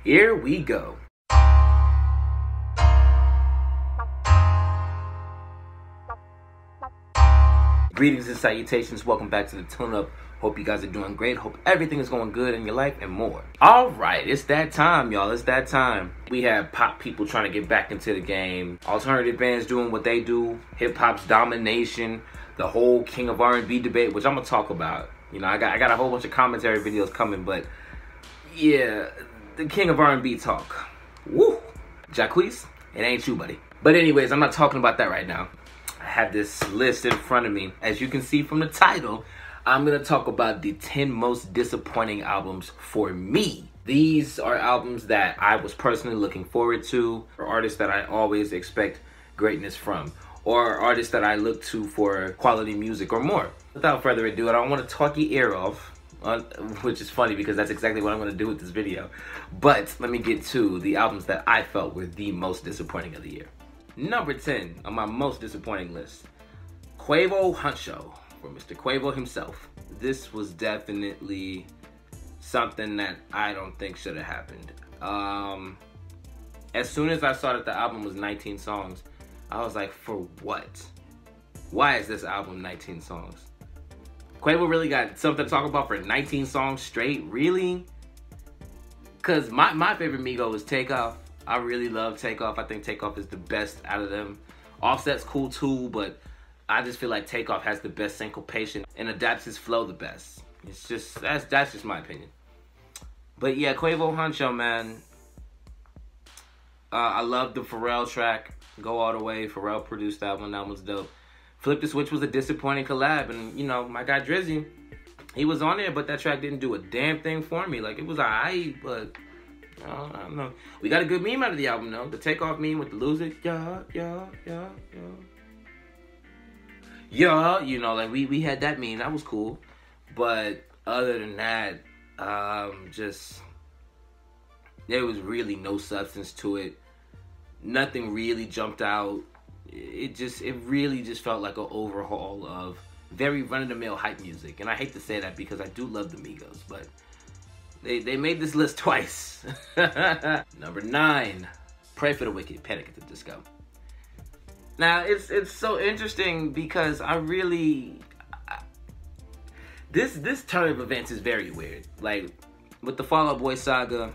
Here we go. Greetings and salutations. Welcome back to the Tune Up. Hope you guys are doing great. Hope everything is going good in your life and more. All right, it's that time, y'all. It's that time. We have pop people trying to get back into the game. Alternative bands doing what they do. Hip hop's domination. The whole King of R&B debate, which I'm gonna talk about. You know, I got a whole bunch of commentary videos coming, but yeah, the King of R&B talk. Woo, Jacquees, it ain't you, buddy. But anyways, I'm not talking about that right now. I have this list in front of me. As you can see from the title, I'm going to talk about the 10 most disappointing albums for me. These are albums that I was personally looking forward to, or artists that I always expect greatness from, or artists that I look to for quality music or more. Without further ado, I don't want to talk your ear off, which is funny because that's exactly what I'm going to do with this video. But let me get to the albums that I felt were the most disappointing of the year. Number 10 on my most disappointing list, Quavo Huncho, for Mr. Quavo himself. This was definitely something that I don't think should have happened. As soon as I saw that the album was 19 songs, I was like, for what? Why is this album 19 songs? Quavo really got something to talk about for 19 songs straight? Really? Because my favorite Migo is Takeoff. I really love Takeoff. I think Takeoff is the best out of them. Offset's cool too, but I just feel like Takeoff has the best syncopation and adapts his flow the best. It's just, that's just my opinion. But yeah, Quavo Huncho, man. I love the Pharrell track, Go All The Way. Pharrell produced that one. That one's dope. Flip the Switch was a disappointing collab, and you know, my guy Drizzy, he was on there, but that track didn't do a damn thing for me. Like, it was alright, but I don't know. We got a good meme out of the album, though. The Takeoff meme with the Lose It. Yeah. You know, like, we had that meme. That was cool. But other than that, just, there was really no substance to it. Nothing really jumped out. It really just felt like an overhaul of very run-of-the-mill hype music. And I hate to say that because I do love the Migos, but They made this list twice. Number 9, Pray for the Wicked, Panic at the Disco. Now, it's so interesting because this turn of events is very weird. Like, with the Fall Out Boy saga,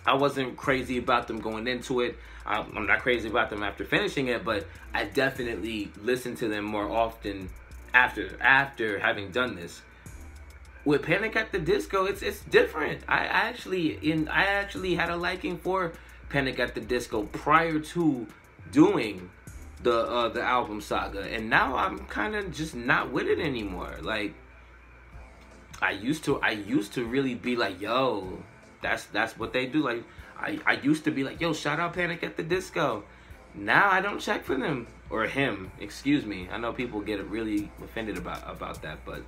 I wasn't crazy about them going into it. I'm not crazy about them after finishing it, but I definitely listened to them more often after having done this. With Panic at the Disco, it's different. I actually had a liking for Panic at the Disco prior to doing the album saga, and now I'm kind of just not with it anymore. Like, I used to really be like, yo, that's what they do. Like, I used to be like, yo, shout out Panic at the Disco. Now I don't check for them, or him, excuse me. I know people get really offended about that, but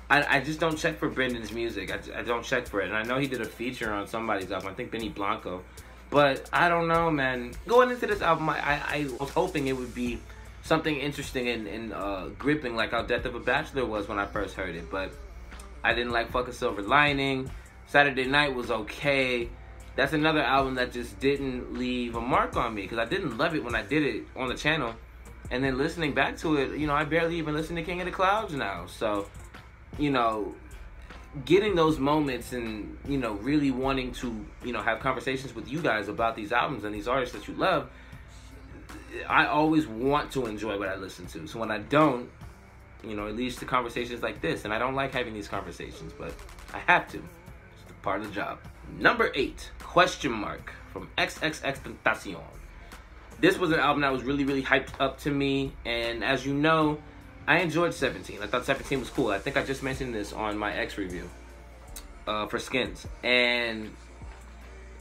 I just don't check for Brendan's music. I don't check for it. And I know he did a feature on somebody's album. I think Benny Blanco. But I don't know, man. Going into this album, I was hoping it would be something interesting and gripping like how Death of a Bachelor was when I first heard it. But I didn't like Fucking Silver Lining. Saturday Night was okay. That's another album that just didn't leave a mark on me because I didn't love it when I did it on the channel. And then listening back to it, you know, I barely even listen to King of the Clouds now. So, you know, getting those moments and, you know, really wanting to, you know, have conversations with you guys about these albums and these artists that you love, I always want to enjoy what I listen to. So when I don't, you know, it leads to conversations like this. And I don't like having these conversations, but I have to. It's part of the job. Number 8, Question Mark from XXXTentacion. This was an album that was really, really hyped up to me. And as you know, I enjoyed 17. I thought 17 was cool. I think I just mentioned this on my X review for Skins. And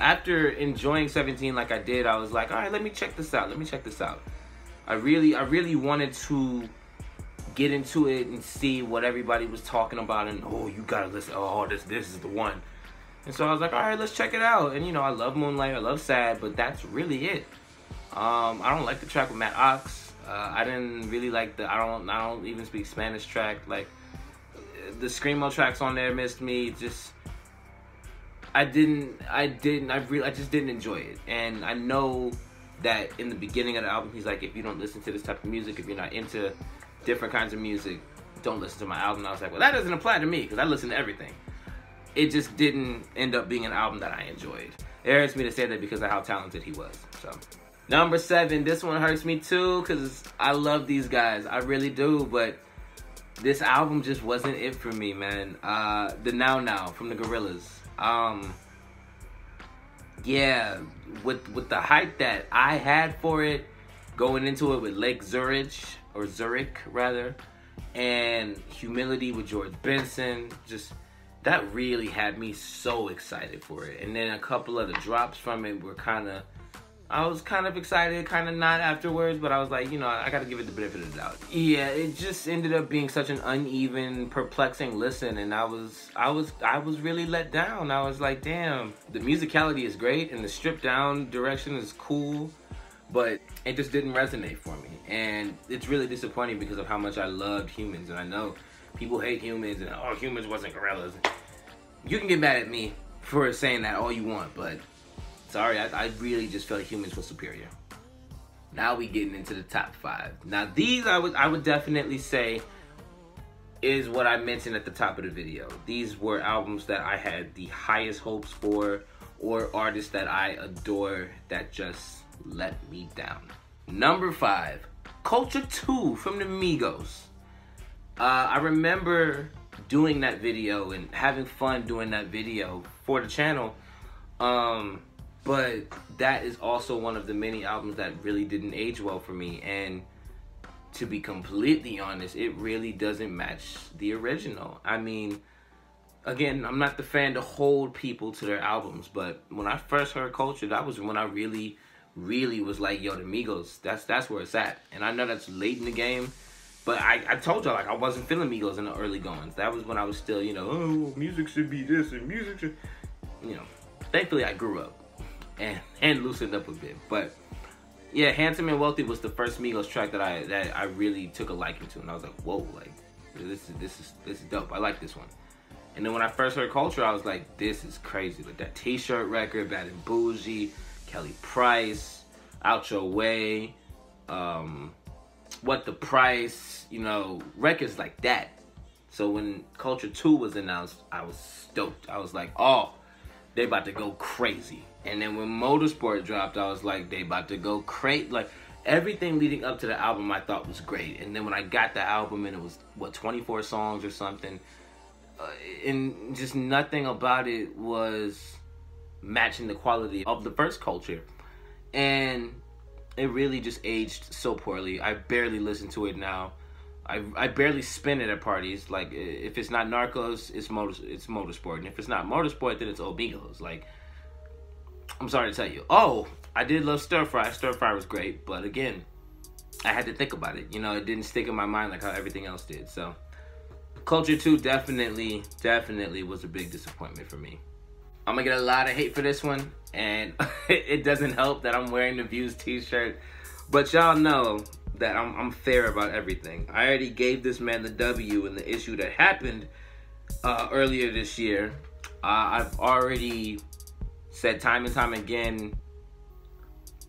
after enjoying 17 like I did, I was like, all right, let me check this out. I really wanted to get into it and see what everybody was talking about. And, oh, you gotta listen. Oh, this is the one. And so I was like, all right, let's check it out. And, you know, I love Moonlight. I love Sad. But that's really it. I don't like the track with Matt Ox. I didn't really like the I don't even speak Spanish track. Like, the Screamo tracks on there missed me. Just, I just didn't enjoy it. And I know that in the beginning of the album, he's like, if you don't listen to this type of music, if you're not into different kinds of music, don't listen to my album. And I was like, well, that doesn't apply to me because I listen to everything. It just didn't end up being an album that I enjoyed. It hurts me to say that because of how talented he was. So, number 7, this one hurts me too because I love these guys. I really do, but this album just wasn't it for me, man. The Now Now from the Gorillaz. Yeah, with the hype that I had for it, going into it with Lake Zurich, or Zurich rather, and Humility with George Benson, just that really had me so excited for it. And then a couple of the drops from it were I was kind of excited, kind of not afterwards, but I was like, you know, I gotta give it the benefit of the doubt. Yeah, it just ended up being such an uneven, perplexing listen, and I was really let down. I was like, damn, the musicality is great, and the stripped down direction is cool, but it just didn't resonate for me. And it's really disappointing because of how much I loved Humans, and I know people hate Humans, and oh, Humans wasn't Gorillaz. You can get mad at me for saying that all you want, but sorry, I really just felt Humans was superior. Now we getting into the top 5. Now these I would definitely say is what I mentioned at the top of the video. These were albums that I had the highest hopes for, or artists that I adore that just let me down. Number 5, Culture 2 from the Migos. I remember doing that video and having fun doing that video for the channel. But that is also one of the many albums that really didn't age well for me. And to be completely honest, it really doesn't match the original. I mean, again, I'm not the fan to hold people to their albums, but when I first heard Culture, that was when I really was like, yo, the Migos, that's where it's at. And I know that's late in the game, but I told y'all, like, I wasn't feeling Migos in the early goings. That was when I was still, you know, oh, music should be this and music should, you know. Thankfully, I grew up and loosened up a bit. But yeah, Handsome and Wealthy was the first Migos track that I really took a liking to, and I was like, whoa, like this is dope. I like this one. And then when I first heard Culture, I was like, this is crazy. Like that T-Shirt record, Bad and Bougie, Kelly Price, Out Your Way, What the Price, you know, records like that. So when Culture 2 was announced, I was stoked. I was like, oh, they about to go crazy. And then when Motorsport dropped, I was like, they about to go crazy. Like, everything leading up to the album I thought was great. And then when I got the album and it was, what, 24 songs or something, and just nothing about it was matching the quality of the first Culture. And it really just aged so poorly. I barely listen to it now. I barely spin it at parties. Like, if it's not Narcos, it's Motorsport. And if it's not Motorsport, then it's Amigos. Like, I'm sorry to tell you. Oh, I did love Stir Fry. Stir Fry was great. But again, I had to think about it. You know, it didn't stick in my mind like how everything else did. So, Culture 2 definitely was a big disappointment for me. I'm going to get a lot of hate for this one. And it doesn't help that I'm wearing the Views t-shirt. But y'all know that I'm fair about everything. I already gave this man the W in the issue that happened earlier this year. I've already said time and time again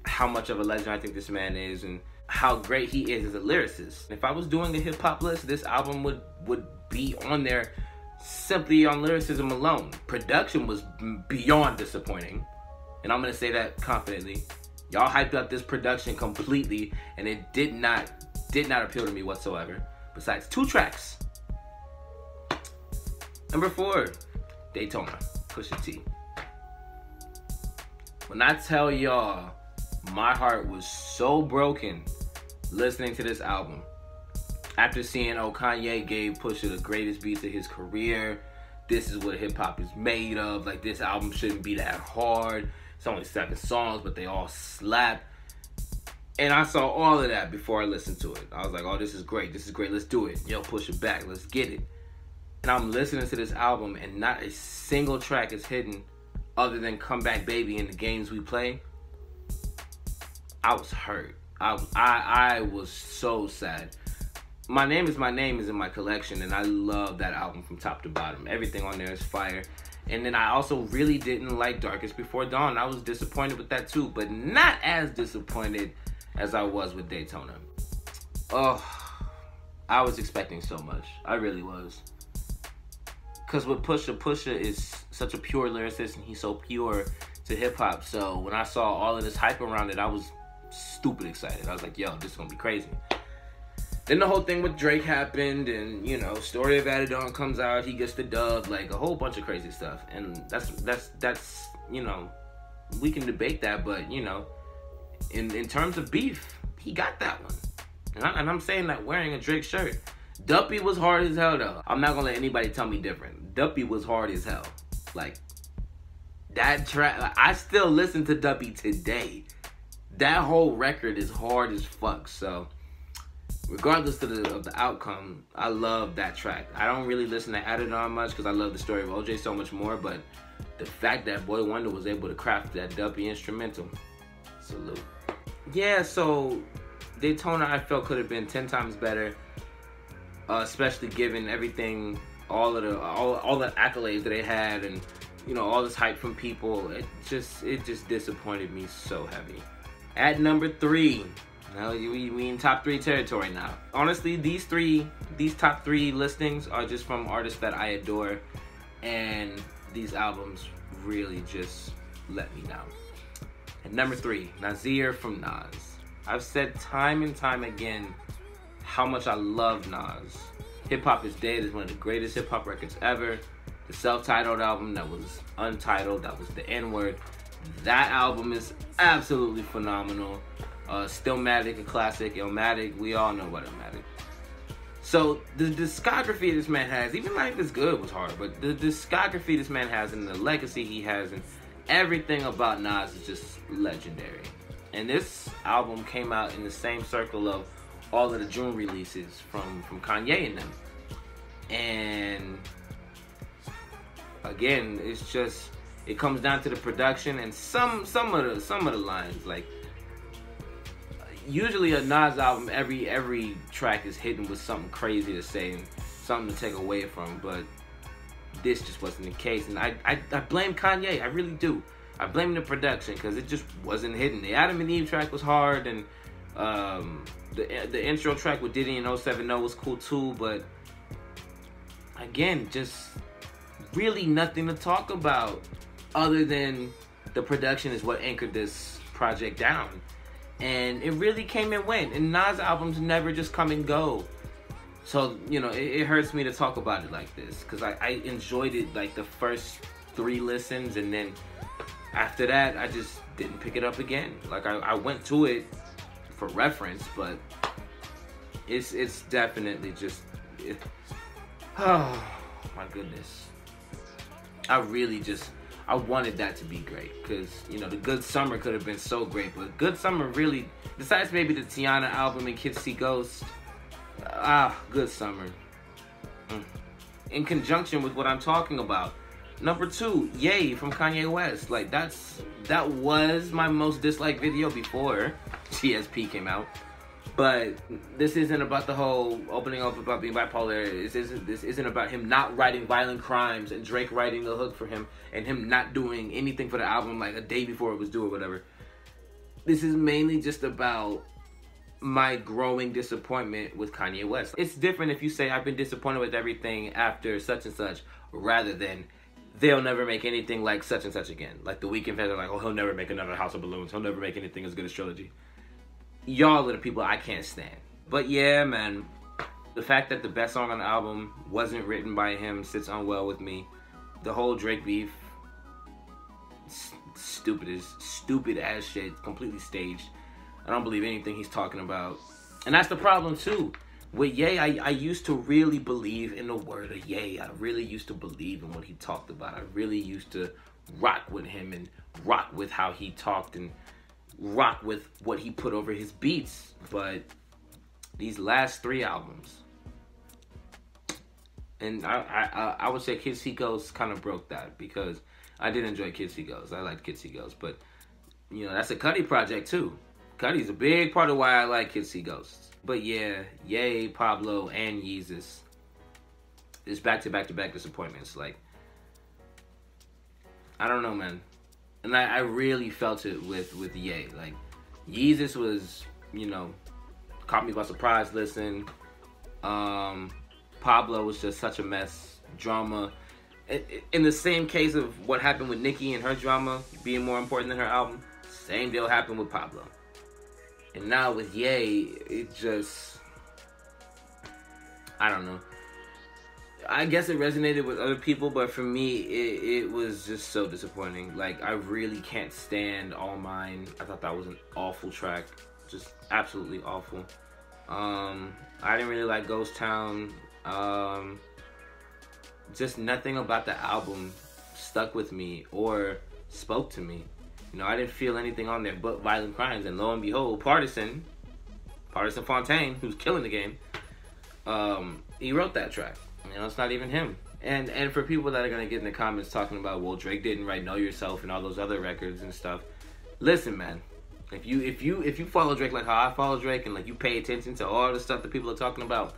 how much of a legend I think this man is and how great he is as a lyricist. If I was doing a hip-hop list, this album would be on there simply on lyricism alone. Production was beyond disappointing, and I'm going to say that confidently. Y'all hyped up this production completely, and it did not appeal to me whatsoever, besides 2 tracks. Number 4, Daytona, Pusha T. When I tell y'all, my heart was so broken listening to this album. After seeing, oh, Kanye gave Pusha the greatest beats of his career. This is what hip-hop is made of. Like, this album shouldn't be that hard. It's only 7 songs, but they all slap. And I saw all of that before I listened to it. I was like, oh, this is great. This is great. Let's do it. Yo, push it back. Let's get it. And I'm listening to this album, and not a single track is hidden other than Come Back Baby and The Games We Play. I was hurt. I was so sad. My Name is in my collection, and I love that album from top to bottom. Everything on there is fire. And then I also really didn't like Darkest Before Dawn. I was disappointed with that too, but not as disappointed as I was with Daytona. Oh, I was expecting so much. I really was. Because with Pusha is such a pure lyricist, and he's so pure to hip-hop. So when I saw all of this hype around it, I was stupid excited. I was like, yo, this is going to be crazy. Then the whole thing with Drake happened, and, you know, Story of Adidon comes out, he gets the dub, like, a whole bunch of crazy stuff. And that's you know, we can debate that, but, you know, in terms of beef, he got that one. And I'm saying that wearing a Drake shirt. Duppy was hard as hell, though. I'm not gonna let anybody tell me different. Duppy was hard as hell. Like, that track, like, I still listen to Duppy today. That whole record is hard as fuck, so regardless of the outcome, I love that track. I don't really listen to Adidon much because I love the story of OJ so much more, but the fact that Boy Wonder was able to craft that Duppy instrumental, salute. Yeah, so Daytona I felt could have been 10 times better, especially given everything, all the accolades that they had, and you know, all this hype from people. It just disappointed me so heavy. At number 3. Now we in top 3 territory now. Honestly, these top 3 listings are just from artists that I adore, and these albums really just let me down. At number 3, Nasir from Nas. I've said time and time again how much I love Nas. Hip Hop is Dead is one of the greatest hip hop records ever. The self-titled album that was untitled, that was the N-word. That album is absolutely phenomenal. Stillmatic, a classic. Illmatic, we all know about Illmatic. So the discography this man has, even Life is Good was hard, but the discography this man has and the legacy he has and everything about Nas is just legendary. And this album came out in the same circle of all of the June releases from Kanye and them. And again, it's just, it comes down to the production and some of the lines. Like, usually a Nas album, every track is hidden with something crazy to say and something to take away from, but this just wasn't the case. And I blame Kanye, I really do. I blame the production because it just wasn't hidden. The Adam and Eve track was hard, and the intro track with Diddy and 070 was cool too, but again, just really nothing to talk about other than the production is what anchored this project down. And it really came and went, and Nas albums never just come and go. So, you know, it hurts me to talk about it like this because I enjoyed it like the first 3 listens, and then after that I just didn't pick it up again. Like, I went to it for reference, but it's definitely just oh my goodness. I wanted that to be great because, you know, the Good Summer could have been so great, but Good Summer really, besides maybe the Tiana album and Kids See Ghosts, Good Summer. In conjunction with what I'm talking about. Number 2, Yay from Kanye West. Like, that was my most disliked video before GSP came out. But this isn't about the whole opening up about being bipolar. This isn't about him not writing violent crimes and Drake writing the hook for him and him not doing anything for the album like a day before it was due or whatever. This is mainly just about my growing disappointment with Kanye West. It's different if you say I've been disappointed with everything after such and such, rather than they'll never make anything like such and such again. Like The Weeknd fans are like, oh, he'll never make another House of Balloons. He'll never make anything as good as Trilogy. Y'all are the people I can't stand. But yeah, man, the fact that the best song on the album wasn't written by him sits unwell with me. The whole Drake beef, stupid as shit, completely staged. I don't believe anything he's talking about. And that's the problem too. With Ye, I used to really believe in the word of Ye. I really used to believe in what he talked about. I really used to rock with him and rock with how he talked and rock with what he put over his beats. But these last 3 albums, and I would say Kids See Ghosts kind of broke that, because I did enjoy Kids See Ghosts. I liked Kids See Ghosts, but you know, that's a Cudi project too. Cudi's a big part of why I like Kids See Ghosts. But yeah, Ye, Pablo, and Yeezus is back-to-back disappointments. Like, I don't know, man. And I really felt it with Ye. Like, Yeezus was, you know, caught me by surprise. Listen, Pablo was just such a mess. Drama. In the same case of what happened with Nicki and her drama being more important than her album, same deal happened with Pablo. And now with Ye, it just, I don't know. I guess it resonated with other people, but for me, it was just so disappointing. Like, I really can't stand All Mine. I thought that was an awful track. Just absolutely awful. I didn't really like Ghost Town. Just nothing about the album stuck with me or spoke to me. You know, I didn't feel anything on there but Violent Crimes. And lo and behold, Partisan Fontaine, who's killing the game, he wrote that track. You know, it's not even him. And for people that are gonna get in the comments talking about, well, Drake didn't write Know Yourself and all those other records and stuff. Listen, man. If you follow Drake like how I follow Drake, and like you pay attention to all the stuff that people are talking about,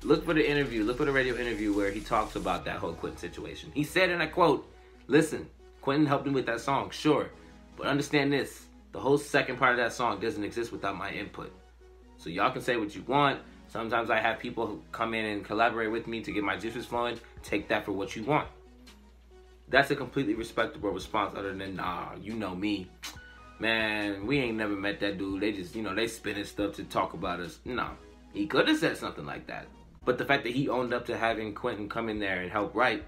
look for the interview, look for the radio interview where he talks about that whole Quentin situation. He said, and I quote, "Listen, Quentin helped him with that song, sure, but understand this: the whole second part of that song doesn't exist without my input. So y'all can say what you want. Sometimes I have people who come in and collaborate with me to get my juices flowing. Take that for what you want." That's a completely respectable response, other than, nah, you know me. Man, we ain't never met that dude. They just, you know, they spinning stuff to talk about us. No, he could have said something like that. But the fact that he owned up to having Quentin come in there and help write,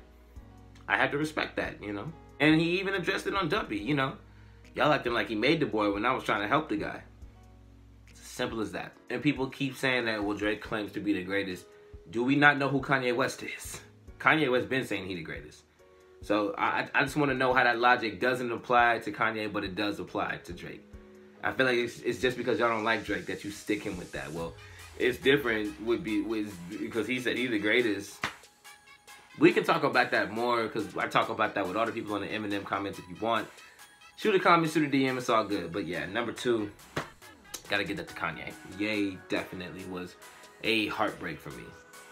I had to respect that, you know. And he even addressed it on Duppy, you know. Y'all acting like he made the boy when I was trying to help the guy. It's as simple as that. And people keep saying that, well, Drake claims to be the greatest. Do we not know who Kanye West is? Kanye West been saying he the greatest. So I just want to know how that logic doesn't apply to Kanye, but it does apply to Drake. I feel like it's just because y'all don't like Drake that you stick him with that. Well, it's different because he said he's the greatest. We can talk about that more, because I talk about that with all the people on the Eminem comments if you want. Shoot a comment, shoot a DM, it's all good. But yeah, number 2, gotta get that to Kanye. Ye definitely was a heartbreak for me.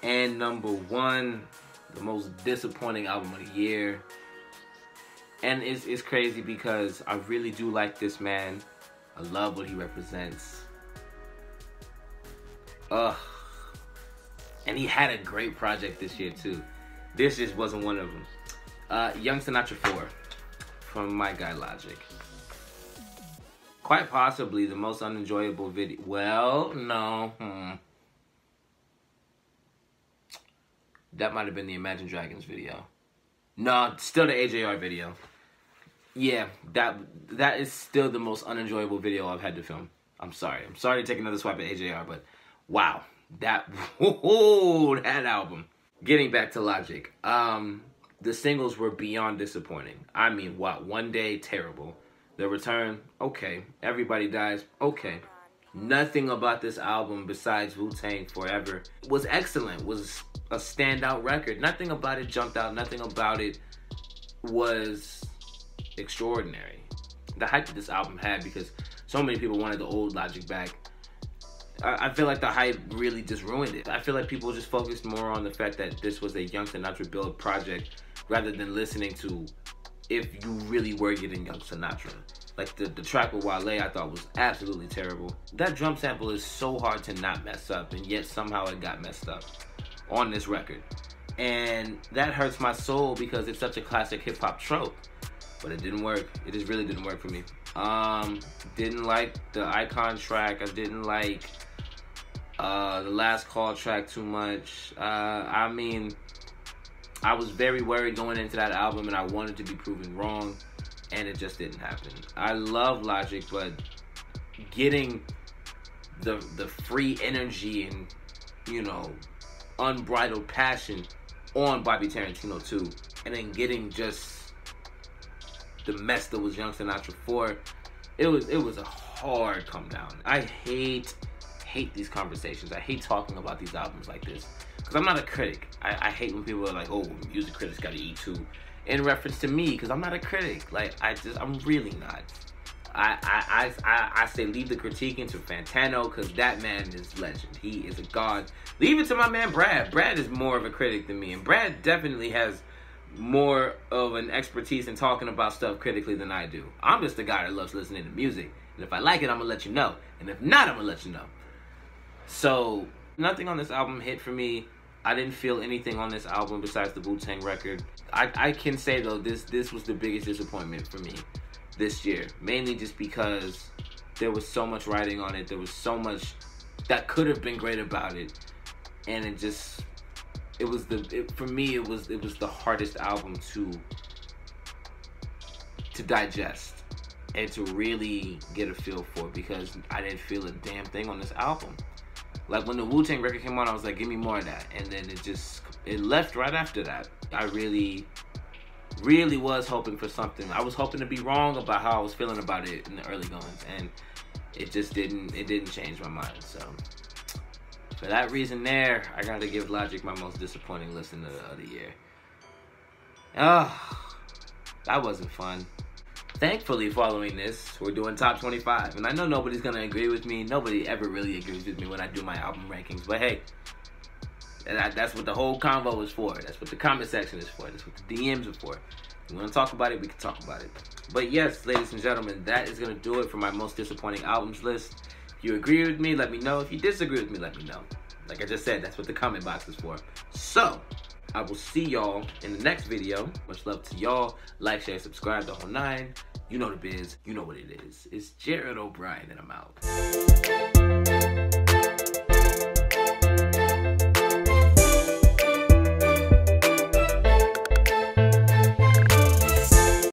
And number 1, the most disappointing album of the year. And it's crazy because I really do like this man. I love what he represents. Ugh. And he had a great project this year too. This just wasn't one of them. Young Sinatra 4 from my guy Logic. Quite possibly the most unenjoyable video. Well, no. That might have been the Imagine Dragons video. No, still the AJR video. Yeah, that is still the most unenjoyable video I've had to film. I'm sorry. I'm sorry to take another swipe at AJR, but wow. That album. Getting back to Logic. The singles were beyond disappointing. I mean, wow. One Day, terrible. The Return, okay. Everybody Dies, okay. Nothing about this album besides Wu-Tang Forever was excellent, was a standout record. Nothing about it jumped out. Nothing about it was extraordinary. The hype that this album had, because so many people wanted the old Logic back, I feel like the hype really just ruined it. I feel like people just focused more on the fact that this was a Young Sinatra build project rather than listening to if you really were getting Young Sinatra. Like the track with Wale, I thought was absolutely terrible. That drum sample is so hard to not mess up, and yet somehow it got messed up on this record. And that hurts my soul because it's such a classic hip-hop trope. But it didn't work. It just really didn't work for me. Didn't like the Icon track. I didn't like the Last Call track too much. I mean, I was very worried going into that album, and I wanted to be proven wrong, and it just didn't happen. I love Logic, but getting the free energy and, you know, unbridled passion on Bobby Tarantino 2, and then getting just the mess that was Young Sinatra 4, it was a hard come down. I hate these conversations. I hate talking about these albums like this, because I'm not a critic. I hate when people are like, oh, music critics gotta eat too, in reference to me, because I'm not a critic. Like, I'm really not. I say leave the critiquing to Fantano, because that man is legend. He is a god. Leave it to my man Brad. Brad is more of a critic than me, and Brad definitely has more of an expertise in talking about stuff critically than I do. I'm just a guy that loves listening to music. And if I like it, I'm going to let you know. And if not, I'm going to let you know. So, nothing on this album hit for me. I didn't feel anything on this album besides the Wu-Tang record. I can say, though, this was the biggest disappointment for me this year. Mainly just because there was so much writing on it. There was so much that could have been great about it. And it just... for me, it was the hardest album to digest and to really get a feel for, because I didn't feel a damn thing on this album. Like, when the Wu-Tang record came on, I was like, give me more of that. And then it left right after that. I really, really was hoping for something. I was hoping to be wrong about how I was feeling about it in the early goings, and it just didn't change my mind. So for that reason there, I gotta give Logic my most disappointing listen of the year. That wasn't fun. Thankfully, following this, we're doing top 25. And I know nobody's gonna agree with me. Nobody ever really agrees with me when I do my album rankings. But hey, that's what the whole convo is for. That's what the comment section is for. That's what the DMs are for. If you wanna talk about it, we can talk about it. But yes, ladies and gentlemen, that is gonna do it for my most disappointing albums list. If you agree with me, let me know. If you disagree with me, let me know. Like I just said, that's what the comment box is for. So, I will see y'all in the next video. Much love to y'all. Like, share, subscribe, the whole 9. You know the biz. You know what it is. It's Jared O'Brien, and I'm out.